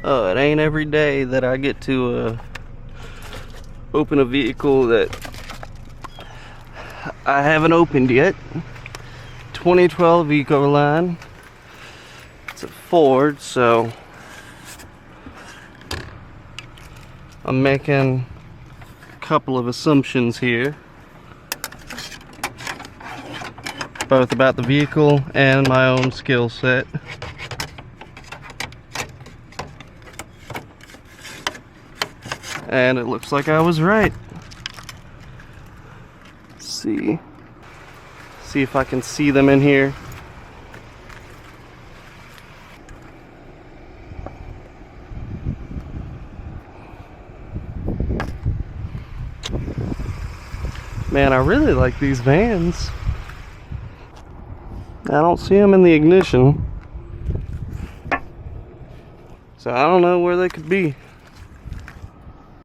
Oh, it ain't every day that I get to open a vehicle that I haven't opened yet. 2012 Ecoline. It's a Ford, so I'm making a couple of assumptions here, both about the vehicle and my own skill set. And it looks like I was right. Let's see if I can see them in here. Man, I really like these vans. I don't see them in the ignition, so I don't know where they could be.